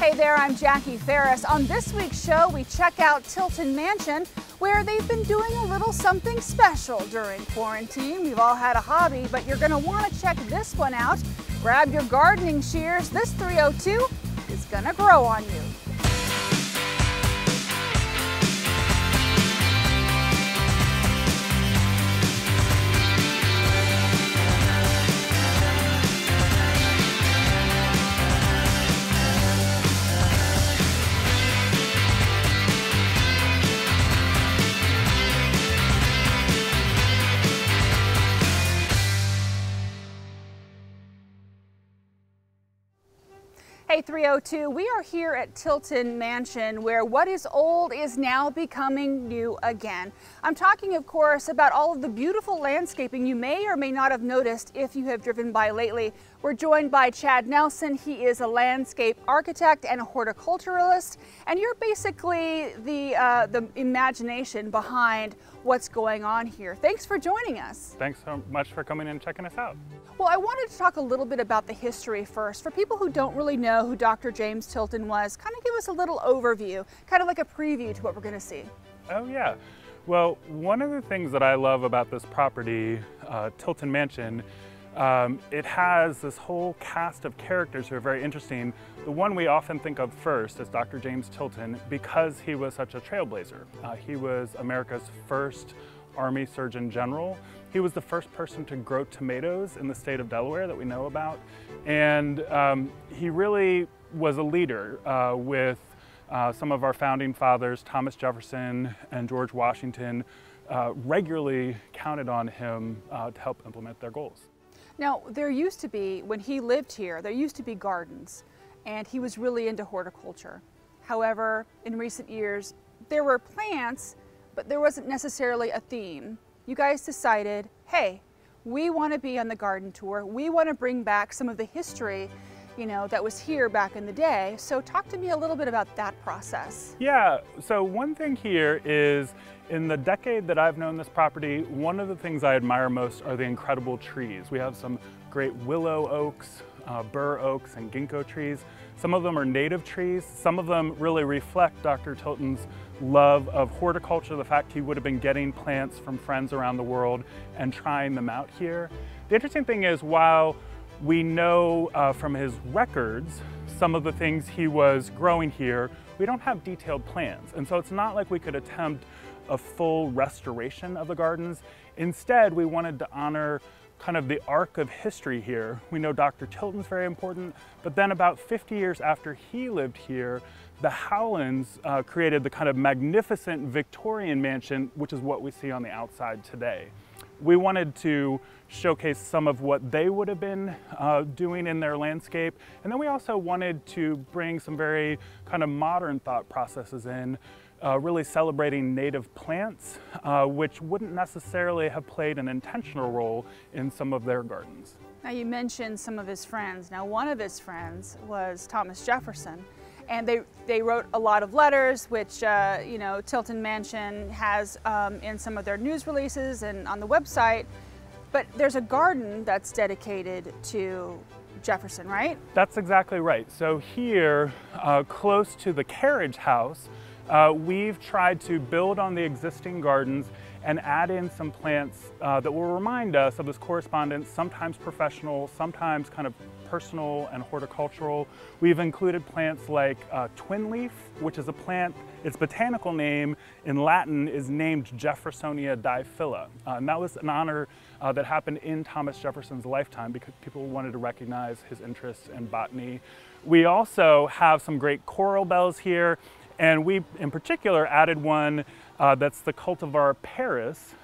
Hey there, I'm Jackie Ferris. On this week's show, we check out Tilton Mansion, where they've been doing a little something special during quarantine. We've all had a hobby, but you're going to want to check this one out. Grab your gardening shears. This 302 is going to grow on you. Hey 302, we are here at Tilton Mansion, where what is old is now becoming new again. I'm talking, of course, about all of the beautiful landscaping you may or may not have noticed if you have driven by lately. We're joined by Chad Nelson. He is a landscape architect and a horticulturalist, and you're basically the imagination behind what's going on here. Thanks for joining us. Thanks so much for coming and checking us out. Well, I wanted to talk a little bit about the history first. For people who don't really know who Dr. James Tilton was, kind of give us a little overview, kind of like a preview to what we're going to see. Oh yeah. Well, one of the things that I love about this property, Tilton Mansion, it has this whole cast of characters who are very interesting. The one we often think of first is Dr. James Tilton, because he was such a trailblazer. He was America's first Army Surgeon General. He was the first person to grow tomatoes in the state of Delaware that we know about. And he really was a leader with some of our founding fathers, Thomas Jefferson and George Washington, regularly counted on him to help implement their goals. Now, there used to be, when he lived here, there used to be gardens, and he was really into horticulture. However, in recent years, there were plants, but there wasn't necessarily a theme. You guys decided, hey, we want to be on the garden tour. We want to bring back some of the history, you know, that was here back in the day. So talk to me a little bit about that process. Yeah, so one thing here is, in the decade that I've known this property, one of the things I admire most are the incredible trees. We have some great willow oaks, bur oaks, and ginkgo trees. Some of them are native trees. Some of them really reflect Dr. Tilton's love of horticulture, the fact he would have been getting plants from friends around the world and trying them out here. The interesting thing is, while we know from his records some of the things he was growing here, we don't have detailed plans. And so it's not like we could attempt a full restoration of the gardens. Instead, we wanted to honor kind of the arc of history here. We know Dr. Tilton's very important, but then about 50 years after he lived here, the Howlands created the kind of magnificent Victorian mansion, which is what we see on the outside today. We wanted to showcase some of what they would have been doing in their landscape, and then we also wanted to bring some very kind of modern thought processes in, really celebrating native plants, which wouldn't necessarily have played an intentional role in some of their gardens. Now, you mentioned some of his friends. Now, one of his friends was Thomas Jefferson, and they wrote a lot of letters, which you know, Tilton Mansion has in some of their news releases and on the website. But there's a garden that's dedicated to Jefferson, right? That's exactly right. So here, close to the carriage house, we've tried to build on the existing gardens and add in some plants that will remind us of this correspondence, sometimes professional, sometimes kind of personal and horticultural. We've included plants like twin leaf, which is a plant, its botanical name in Latin is named Jeffersonia diphylla. And that was an honor that happened in Thomas Jefferson's lifetime because people wanted to recognize his interest in botany. We also have some great coral bells here, and we in particular added one that's the cultivar Paris,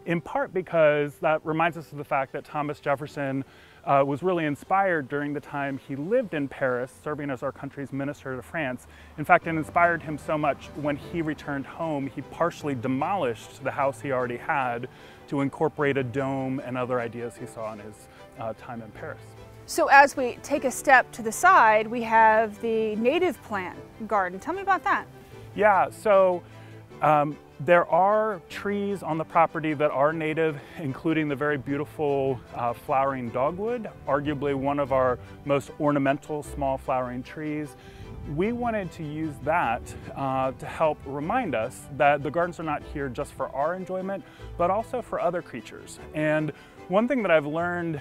in part because that reminds us of the fact that Thomas Jefferson was really inspired during the time he lived in Paris, serving as our country's minister to France. In fact, it inspired him so much when he returned home, he partially demolished the house he already had to incorporate a dome and other ideas he saw in his time in Paris. So as we take a step to the side, we have the native plant garden. Tell me about that. Yeah, so There are trees on the property that are native, including the very beautiful flowering dogwood, arguably one of our most ornamental small flowering trees. We wanted to use that to help remind us that the gardens are not here just for our enjoyment, but also for other creatures. And one thing that I've learned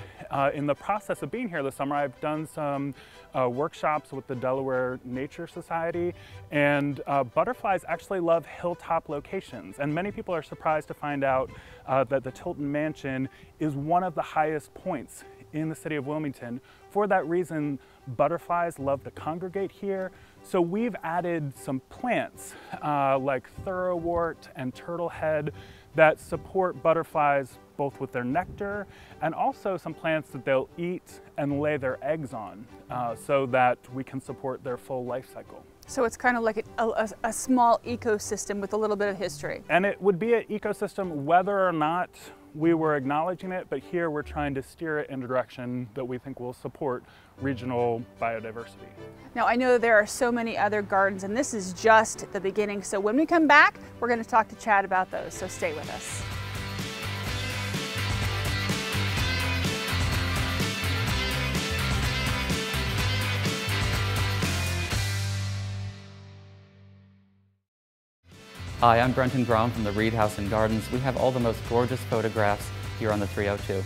in the process of being here this summer, I've done some workshops with the Delaware Nature Society, and butterflies actually love hilltop locations. And many people are surprised to find out that the Tilton Mansion is one of the highest points in the city of Wilmington. For that reason, butterflies love to congregate here. So we've added some plants like thoroughwort and turtlehead that support butterflies both with their nectar and also some plants that they'll eat and lay their eggs on so that we can support their full life cycle. So it's kind of like a small ecosystem with a little bit of history. And it would be an ecosystem whether or not we were acknowledging it, but here we're trying to steer it in a direction that we think will support regional biodiversity. Now I know there are so many other gardens and this is just the beginning. So when we come back, we're going to talk to Chad about those. So stay with us. Hi, I'm Brenton Braun from the Reed House and Gardens. We have all the most gorgeous photographs here on the 302.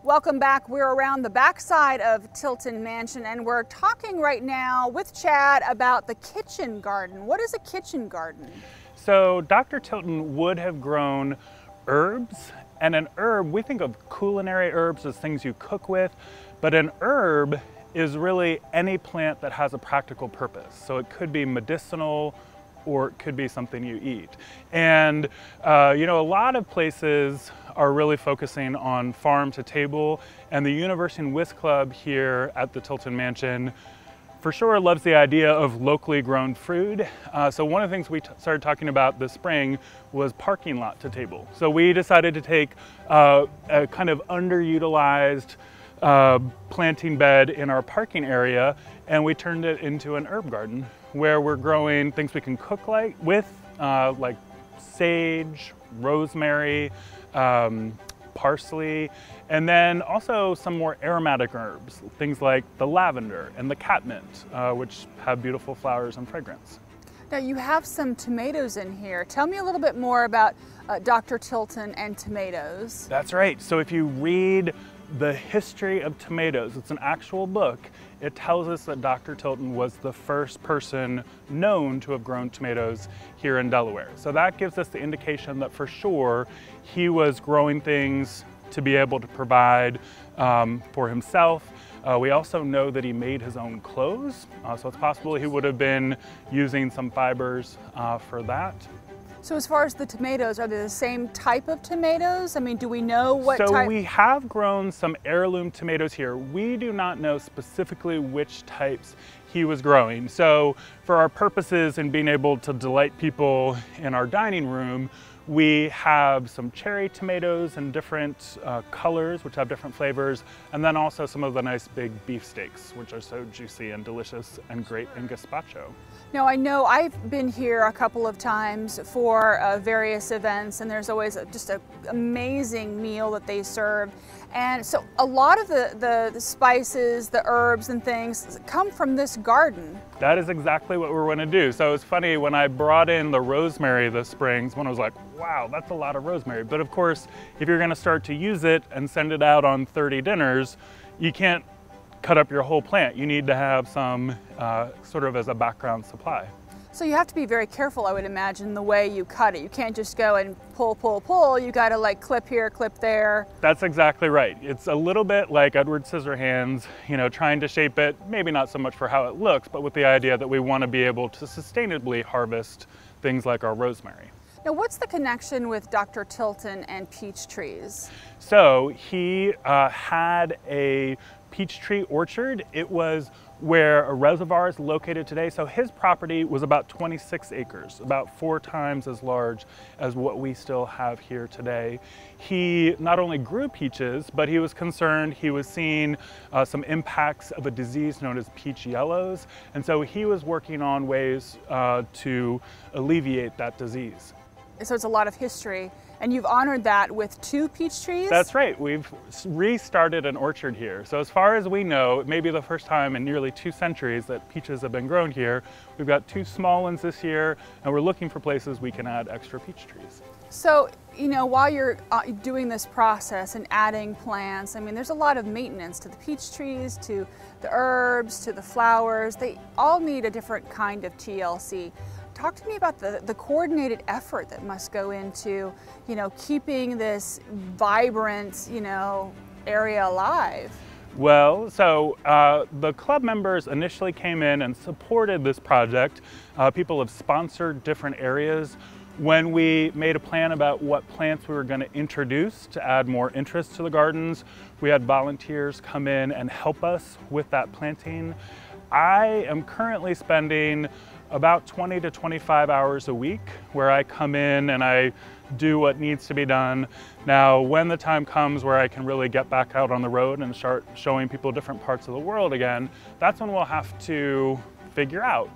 Welcome back. We're around the backside of Tilton Mansion and we're talking right now with Chad about the kitchen garden. What is a kitchen garden? So Dr. Tilton would have grown herbs, and an herb, we think of culinary herbs as things you cook with, but an herb is really any plant that has a practical purpose. So it could be medicinal, or it could be something you eat. And you know, a lot of places are really focusing on farm to table, and the University and Whist Club here at the Tilton Mansion for sure loves the idea of locally grown food. So one of the things we started talking about this spring was parking lot to table. So we decided to take a kind of underutilized planting bed in our parking area, and we turned it into an herb garden where we're growing things we can cook with, like sage, rosemary, parsley, and then also some more aromatic herbs, things like the lavender and the catmint, which have beautiful flowers and fragrance. Now you have some tomatoes in here. Tell me a little bit more about Dr. Tilton and tomatoes. That's right. So if you read the history of tomatoes, it's an actual book, it tells us that Dr. Tilton was the first person known to have grown tomatoes here in Delaware. So that gives us the indication that for sure he was growing things to be able to provide for himself. We also know that he made his own clothes, so it's possible he would have been using some fibers for that. So as far as the tomatoes, are they the same type of tomatoes? I mean, do we know what type? So we have grown some heirloom tomatoes here. We do not know specifically which types he was growing. So for our purposes in being able to delight people in our dining room, we have some cherry tomatoes in different colors, which have different flavors, and then also some of the nice big beef steaks, which are so juicy and delicious and great in gazpacho. Now I know I've been here a couple of times for various events, and there's always just an amazing meal that they serve. And so a lot of the spices, the herbs and things come from this garden. That is exactly what we're going to do. So it's funny, when I brought in the rosemary this spring, someone was like, wow, that's a lot of rosemary. But of course, if you're going to start to use it and send it out on 30 dinners, you can't cut up your whole plant. You need to have some sort of as a background supply. So you have to be very careful, I would imagine, the way you cut it. You can't just go and pull, pull, pull. You got to like clip here, clip there. That's exactly right. It's a little bit like Edward Scissorhands, you know, trying to shape it, maybe not so much for how it looks, but with the idea that we want to be able to sustainably harvest things like our rosemary. Now, what's the connection with Dr. Tilton and peach trees? So he had a peach tree orchard. It was where a reservoir is located today. So his property was about 26 acres, about 4 times as large as what we still have here today. He not only grew peaches, but he was concerned, he was seeing some impacts of a disease known as peach yellows. And so he was working on ways to alleviate that disease. So it's a lot of history. And you've honored that with 2 peach trees? That's right. We've restarted an orchard here. So as far as we know, it may be the first time in nearly 2 centuries that peaches have been grown here. We've got 2 small ones this year, and we're looking for places we can add extra peach trees. So, you know, while you're doing this process and adding plants, I mean, there's a lot of maintenance to the peach trees, to the herbs, to the flowers. They all need a different kind of TLC. Talk to me about the coordinated effort that must go into, you know, keeping this vibrant, you know, area alive. Well, so the club members initially came in and supported this project. People have sponsored different areas. When we made a plan about what plants we were going to introduce to add more interest to the gardens, we had volunteers come in and help us with that planting. I am currently spending about 20 to 25 hours a week where I come in and I do what needs to be done. Now, when the time comes where I can really get back out on the road and start showing people different parts of the world again, that's when we'll have to figure out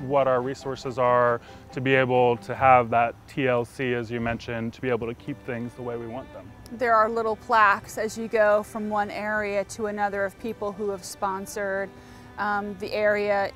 what our resources are to be able to have that TLC, as you mentioned, to be able to keep things the way we want them. There are little plaques as you go from one area to another of people who have sponsored the area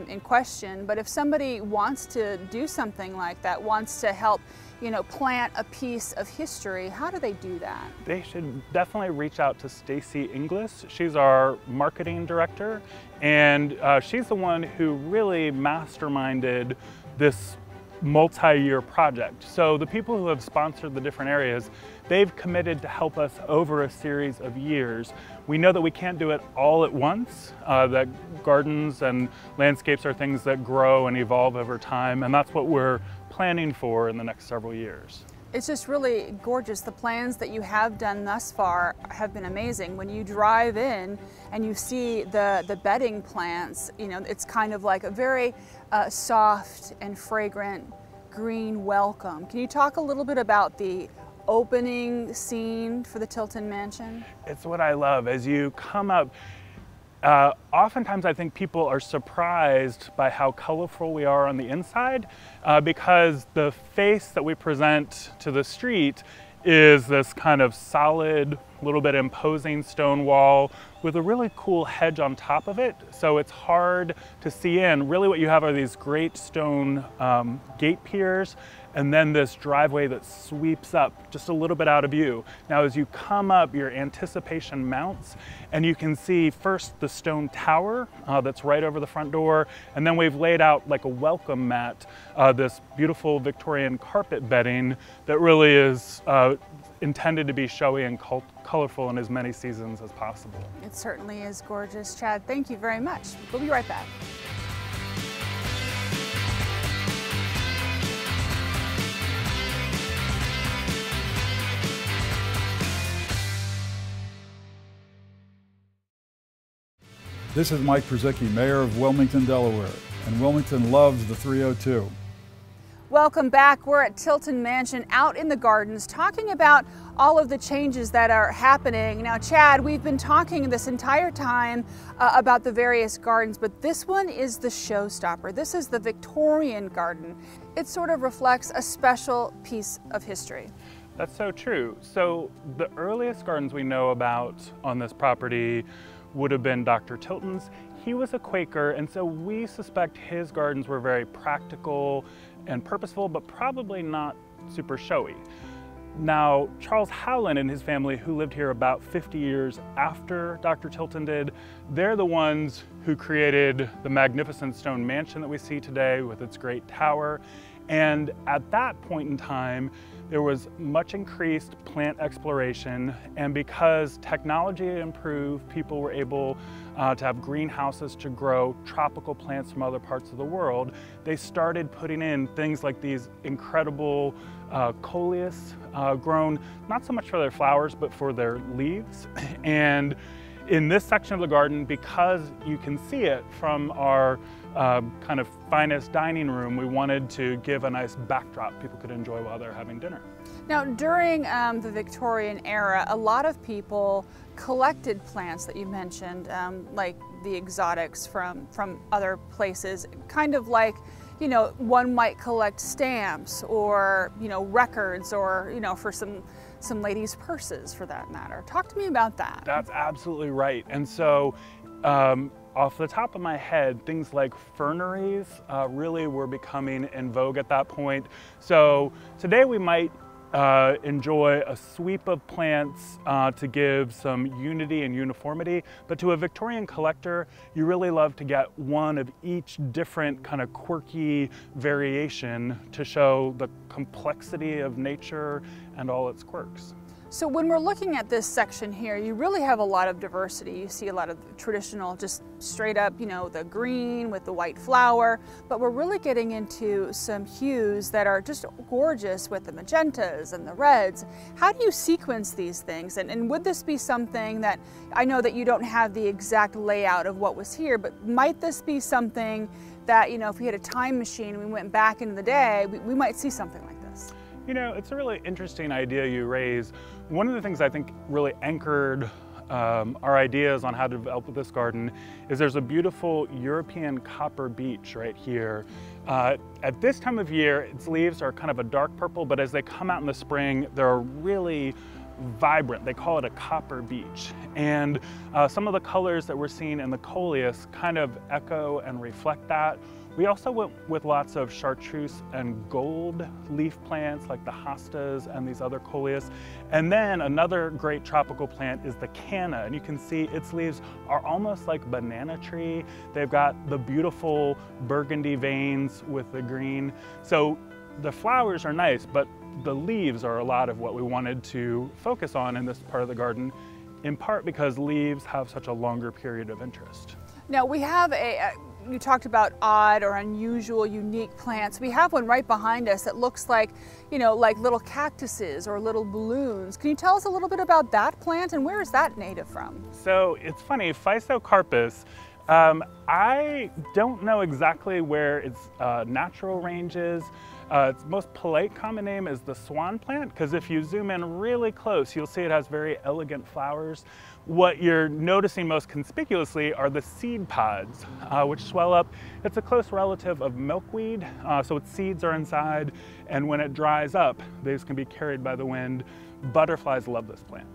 in question. But if somebody wants to do something like that, wants to help, you know, plant a piece of history, how do they do that? They should definitely reach out to Stacy Inglis. She's our marketing director, and she's the one who really masterminded this multi-year project. So the people who have sponsored the different areas, they've committed to help us over a series of years. We know that we can't do it all at once, that gardens and landscapes are things that grow and evolve over time, and that's what we're planning for in the next several years. It's just really gorgeous. The plans that you have done thus far have been amazing. When you drive in and you see the bedding plants, you know, it's kind of like a very soft and fragrant green welcome. Can you talk a little bit about the opening scene for the Tilton Mansion? It's what I love. As you come up, oftentimes I think people are surprised by how colorful we are on the inside because the face that we present to the street is this kind of solid, little bit imposing stone wall with a really cool hedge on top of it. So it's hard to see in. Really what you have are these great stone gate piers and then this driveway that sweeps up just a little bit out of view. Now as you come up, your anticipation mounts and you can see first the stone tower that's right over the front door, and then we've laid out like a welcome mat, this beautiful Victorian carpet bedding that really is intended to be showy and colorful in as many seasons as possible. It certainly is gorgeous. Chad, thank you very much. We'll be right back. This is Mike Przicki, Mayor of Wilmington, Delaware, and Wilmington loves the 302. Welcome back. We're at Tilton Mansion out in the gardens talking about all of the changes that are happening. Now, Chad, we've been talking this entire time about the various gardens, but this one is the showstopper. This is the Victorian garden. It sort of reflects a special piece of history. That's so true. So the earliest gardens we know about on this property would have been Dr. Tilton's. He was a Quaker, and so we suspect his gardens were very practical and purposeful, but probably not super showy. Now, Charles Howland and his family, who lived here about 50 years after Dr. Tilton did, they're the ones who created the magnificent stone mansion that we see today with its great tower. And at that point in time, there was much increased plant exploration, and because technology improved, people were able to have greenhouses to grow tropical plants from other parts of the world. They started putting in things like these incredible coleus grown not so much for their flowers but for their leaves. And in this section of the garden, because you can see it from our kind of finest dining room, we wanted to give a nice backdrop people could enjoy while they're having dinner. Now, during the Victorian era, a lot of people collected plants that you mentioned, like the exotics from other places, kind of like, you know, one might collect stamps or, you know, records or, you know, for some ladies' purses for that matter. Talk to me about that. That's absolutely right. And so off the top of my head, things like ferneries really were becoming in vogue at that point. So today we might enjoy a sweep of plants to give some unity and uniformity, but to a Victorian collector, you really love to get one of each different kind of quirky variation to show the complexity of nature and all its quirks. So when we're looking at this section here, you really have a lot of diversity. You see a lot of traditional, just straight up, you know, the green with the white flower, but we're really getting into some hues that are just gorgeous with the magentas and the reds. How do you sequence these things? And would this be something that, I know that you don't have the exact layout of what was here, but might this be something that, you know, if we had a time machine and we went back into the day, we might see something like this? You know, it's a really interesting idea you raise. One of the things I think really anchored our ideas on how to develop this garden is there's a beautiful European copper beech right here. At this time of year, its leaves are kind of a dark purple, but as they come out in the spring, they're really vibrant. They call it a copper beech. And some of the colors that we're seeing in the coleus kind of echo and reflect that. We also went with lots of chartreuse and gold leaf plants like the hostas and these other coleus. And then another great tropical plant is the canna, and you can see its leaves are almost like banana tree. They've got the beautiful burgundy veins with the green. So the flowers are nice, but the leaves are a lot of what we wanted to focus on in this part of the garden, in part because leaves have such a longer period of interest. Now we have you talked about odd or unusual, unique plants. We have one right behind us that looks like, you know, like little cactuses or little balloons. Can you tell us a little bit about that plant and where is that native from? So it's funny, Physocarpus, I don't know exactly where its natural range is. Its most polite common name is the swan plant, because if you zoom in really close, you'll see it has very elegant flowers. What you're noticing most conspicuously are the seed pods, which swell up. It's a close relative of milkweed, so its seeds are inside, and when it dries up, these can be carried by the wind. Butterflies love this plant.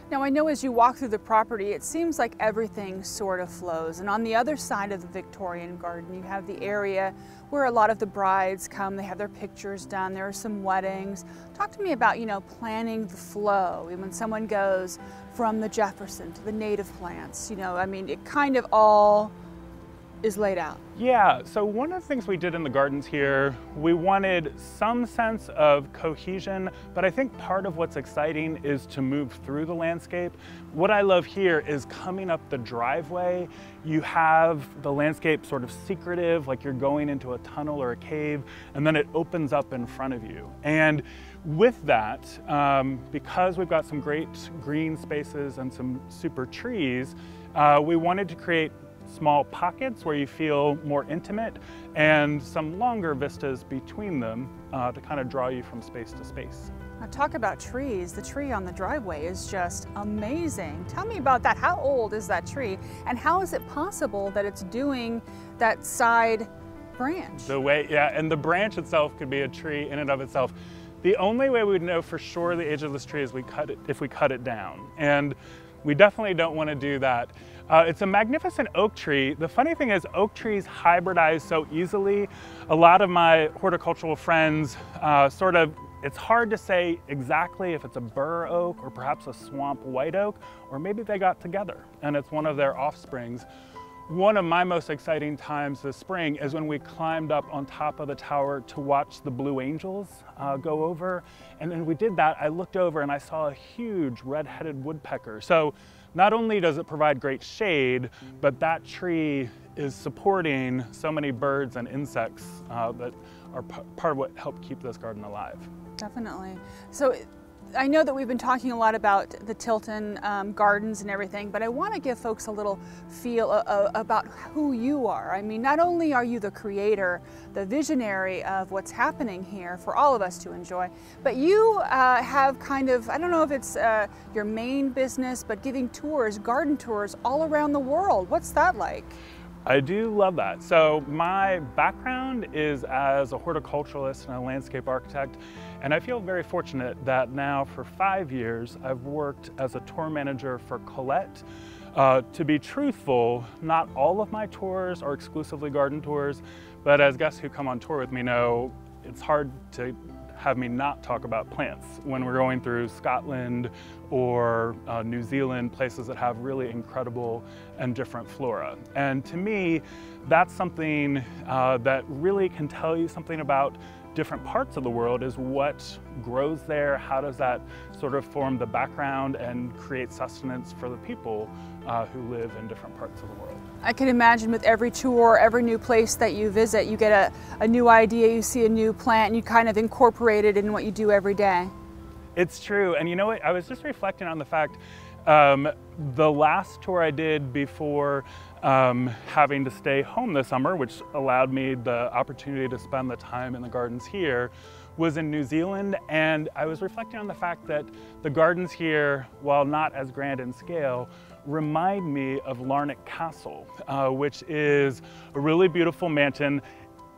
Now I know as you walk through the property, it seems like everything sort of flows. And on the other side of the Victorian garden, you have the area where a lot of the brides come, they have their pictures done, there are some weddings. Talk to me about, you know, planning the flow. When someone goes from the Jefferson to the native plants, you know, I mean, it kind of all is laid out. Yeah, so one of the things we did in the gardens here, we wanted some sense of cohesion, but I think part of what's exciting is to move through the landscape. What I love here is coming up the driveway, you have the landscape sort of secretive, like you're going into a tunnel or a cave, and then it opens up in front of you. And with that, because we've got some great green spaces and some super trees, we wanted to create small pockets where you feel more intimate and some longer vistas between them to kind of draw you from space to space. Now talk about trees. The tree on the driveway is just amazing. Tell me about that. How old is that tree and how is it possible that it's doing that side branch? The way, yeah, and the branch itself could be a tree in and of itself. The only way we would know for sure the age of this tree is if we cut it down. And we definitely don't want to do that. It's a magnificent oak tree. The funny thing is oak trees hybridize so easily. A lot of my horticultural friends it's hard to say exactly if it's a bur oak or perhaps a swamp white oak, or maybe they got together and it's one of their offsprings. One of my most exciting times this spring is when we climbed up on top of the tower to watch the blue angels go over. And then we did that, I looked over and I saw a huge red-headed woodpecker. So not only does it provide great shade, but that tree is supporting so many birds and insects that are part of what helped keep this garden alive. Definitely. So I know that we've been talking a lot about the Tilton gardens and everything, but I want to give folks a little feel about who you are. I mean, not only are you the creator, the visionary of what's happening here for all of us to enjoy, but you have kind of, I don't know if it's your main business, but giving tours, garden tours all around the world. What's that like? I do love that. So my background is as a horticulturalist and a landscape architect, and I feel very fortunate that now for 5 years I've worked as a tour manager for Colette. To be truthful, not all of my tours are exclusively garden tours, but as guests who come on tour with me know, it's hard to have me not talk about plants when we're going through Scotland or New Zealand, places that have really incredible and different flora. And to me, that's something that really can tell you something about different parts of the world, is what grows there, how does that sort of form the background and create sustenance for the people who live in different parts of the world. I can imagine with every tour, every new place that you visit, you get a new idea, you see a new plant, and you kind of incorporate it in what you do every day. It's true, and you know what, I was just reflecting on the fact, the last tour I did before having to stay home this summer, which allowed me the opportunity to spend the time in the gardens here, was in New Zealand. And I was reflecting on the fact that the gardens here, while not as grand in scale, remind me of Larnac Castle, which is a really beautiful mansion.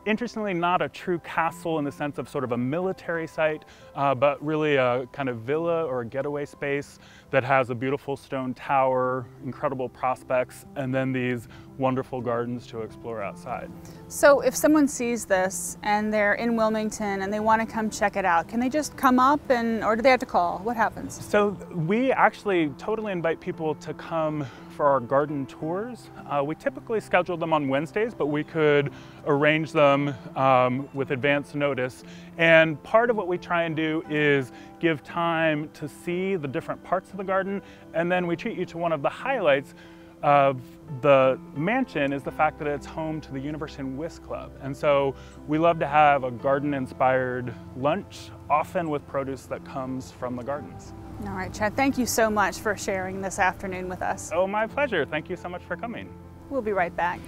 Interestingly, not a true castle in the sense of sort of a military site, but really a kind of villa or a getaway space that has a beautiful stone tower, incredible prospects, and then these wonderful gardens to explore outside. So if someone sees this and they're in Wilmington and they want to come check it out, can they just come up or do they have to call? What happens? So we actually totally invite people to come for our garden tours. We typically schedule them on Wednesdays, but we could arrange them with advance notice. And part of what we try and do is give time to see the different parts of the garden, and then we treat you to one of the highlights of the mansion is the fact that it's home to the University and Whist Club. And so we love to have a garden-inspired lunch, often with produce that comes from the gardens. All right, Chad, thank you so much for sharing this afternoon with us. Oh, my pleasure. Thank you so much for coming. We'll be right back.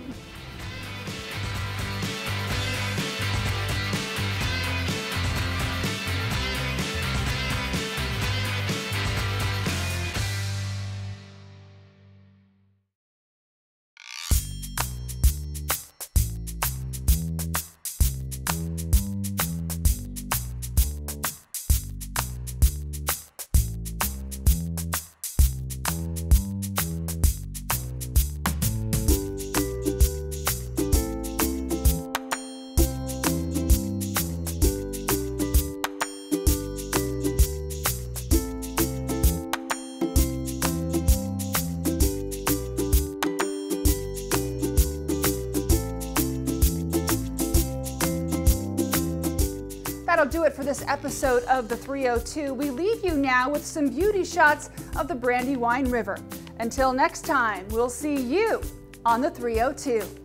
That'll do it for this episode of the 302. We leave you now with some beauty shots of the Brandywine River. Until next time, we'll see you on the 302.